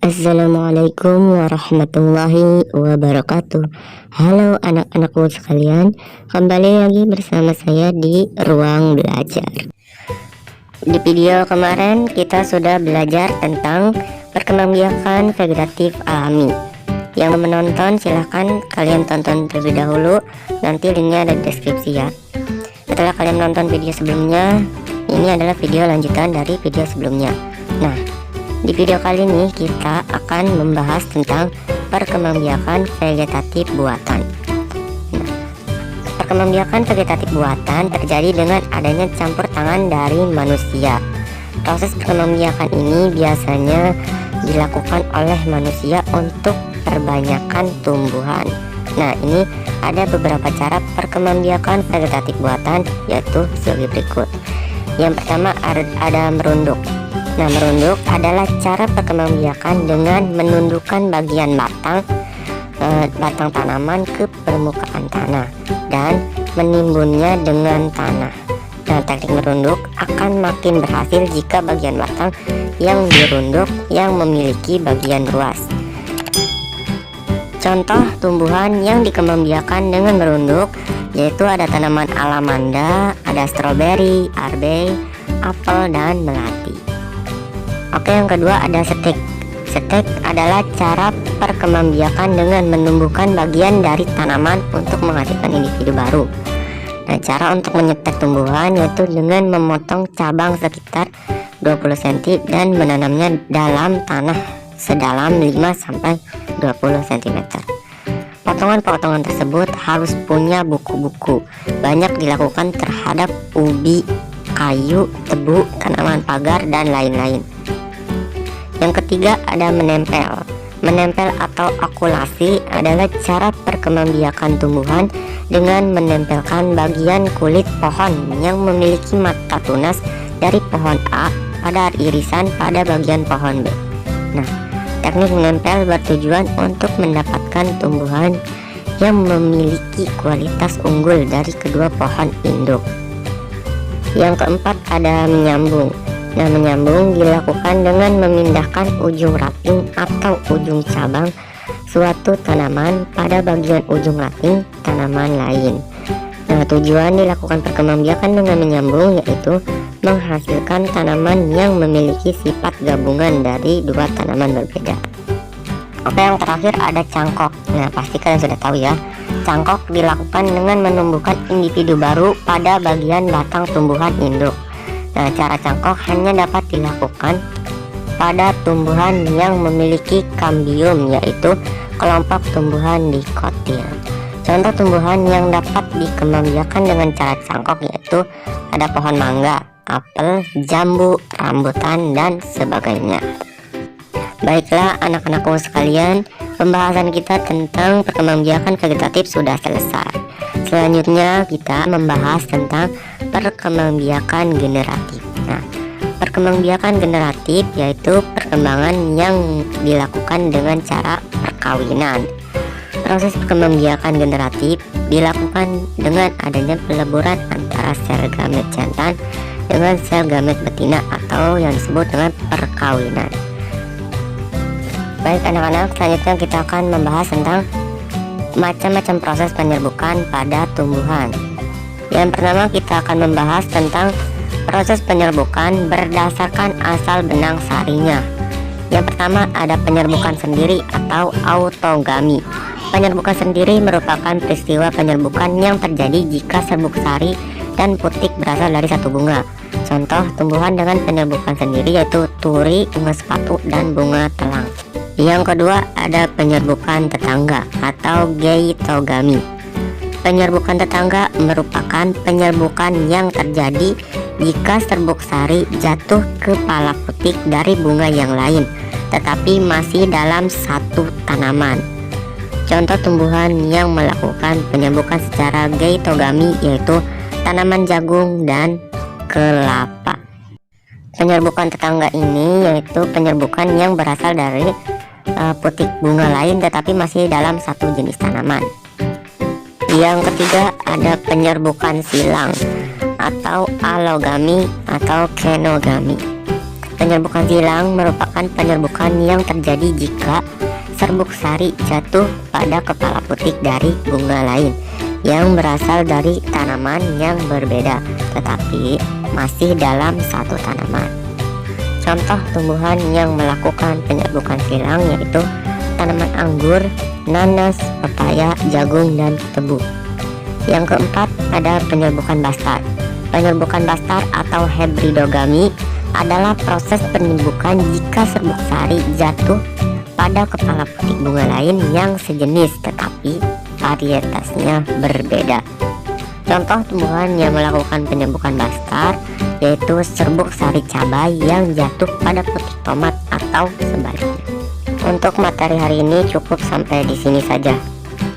Assalamualaikum warahmatullahi wabarakatuh. Halo anak-anakku sekalian, kembali lagi bersama saya di Ruang Belajar. Di video kemarin kita sudah belajar tentang perkembangbiakan vegetatif alami. Yang menonton silahkan kalian tonton terlebih dahulu, nanti linknya ada di deskripsi ya. Setelah kalian nonton video sebelumnya, ini adalah video lanjutan dari video sebelumnya. Nah, di video kali ini kita akan membahas tentang perkembangbiakan vegetatif buatan. Nah, perkembangbiakan vegetatif buatan terjadi dengan adanya campur tangan dari manusia. Proses perkembangbiakan ini biasanya dilakukan oleh manusia untuk perbanyakan tumbuhan. Nah, ini ada beberapa cara perkembangbiakan vegetatif buatan, yaitu sebagai berikut. Yang pertama ada merunduk. Nah, merunduk adalah cara perkembangbiakan dengan menundukkan bagian batang tanaman ke permukaan tanah dan menimbunnya dengan tanah. Nah, teknik merunduk akan makin berhasil jika bagian batang yang dirunduk yang memiliki bagian luas. Contoh tumbuhan yang dikembangbiakan dengan merunduk yaitu ada tanaman alamanda, ada stroberi, arbei, apel, dan melati. Oke, yang kedua ada stek. Stek adalah cara perkembangbiakan dengan menumbuhkan bagian dari tanaman untuk menghasilkan individu baru. Nah, cara untuk menyetek tumbuhan yaitu dengan memotong cabang sekitar 20 cm dan menanamnya dalam tanah sedalam 5-20 cm. Potongan-potongan tersebut harus punya buku-buku. Banyak dilakukan terhadap ubi, kayu, tebu, tanaman pagar, dan lain-lain. Yang ketiga ada menempel. Menempel atau akulasi adalah cara perkembangbiakan tumbuhan dengan menempelkan bagian kulit pohon yang memiliki mata tunas dari pohon A pada irisan pada bagian pohon B. Nah, teknik menempel bertujuan untuk mendapatkan tumbuhan yang memiliki kualitas unggul dari kedua pohon induk. Yang keempat ada menyambung. Nah, menyambung dilakukan dengan memindahkan ujung raping atau ujung cabang suatu tanaman pada bagian ujung raping tanaman lain. Nah, tujuan dilakukan perkembangbiakan dengan menyambung yaitu menghasilkan tanaman yang memiliki sifat gabungan dari dua tanaman berbeda. Oke, yang terakhir ada cangkok. Nah, pasti kalian sudah tahu ya. Cangkok dilakukan dengan menumbuhkan individu baru pada bagian batang tumbuhan induk. Nah, cara cangkok hanya dapat dilakukan pada tumbuhan yang memiliki kambium, yaitu kelompok tumbuhan dikotil. Contoh tumbuhan yang dapat dikembangbiakan dengan cara cangkok yaitu ada pohon mangga, apel, jambu, rambutan, dan sebagainya. Baiklah anak-anakku sekalian, pembahasan kita tentang perkembangbiakan vegetatif sudah selesai. Selanjutnya kita membahas tentang perkembangbiakan generatif. Nah, perkembangbiakan generatif yaitu perkembangan yang dilakukan dengan cara perkawinan. Proses perkembangbiakan generatif dilakukan dengan adanya peleburan antara sel gamet jantan dengan sel gamet betina atau yang disebut dengan perkawinan. Baik anak-anak, selanjutnya kita akan membahas tentang macam-macam proses penyerbukan pada tumbuhan. Yang pertama kita akan membahas tentang proses penyerbukan berdasarkan asal benang sarinya. Yang pertama ada penyerbukan sendiri atau autogami. Penyerbukan sendiri merupakan peristiwa penyerbukan yang terjadi jika serbuk sari dan putik berasal dari satu bunga. Contoh tumbuhan dengan penyerbukan sendiri yaitu turi, bunga sepatu, dan bunga telang. Yang kedua ada penyerbukan tetangga atau geitogami. Penyerbukan tetangga merupakan penyerbukan yang terjadi jika serbuk sari jatuh ke pala putik dari bunga yang lain tetapi masih dalam satu tanaman. Contoh tumbuhan yang melakukan penyerbukan secara geitogami yaitu tanaman jagung dan kelapa. Penyerbukan tetangga ini yaitu penyerbukan yang berasal dari putik bunga lain tetapi masih dalam satu jenis tanaman. Yang ketiga ada penyerbukan silang atau alogami atau kenogami. Penyerbukan silang merupakan penyerbukan yang terjadi jika serbuk sari jatuh pada kepala putik dari bunga lain yang berasal dari tanaman yang berbeda tetapi masih dalam satu tanaman. Contoh tumbuhan yang melakukan penyerbukan silang yaitu tanaman anggur, nanas, pepaya, jagung, dan tebu. Yang keempat ada penyerbukan bastar. Penyerbukan bastar atau hybridogamy adalah proses penyerbukan jika serbuk sari jatuh pada kepala putik bunga lain yang sejenis tetapi varietasnya berbeda. Contoh tumbuhan yang melakukan penyerbukan bastar yaitu serbuk sari cabai yang jatuh pada putik tomat atau sebaliknya. Untuk materi hari ini cukup sampai di sini saja.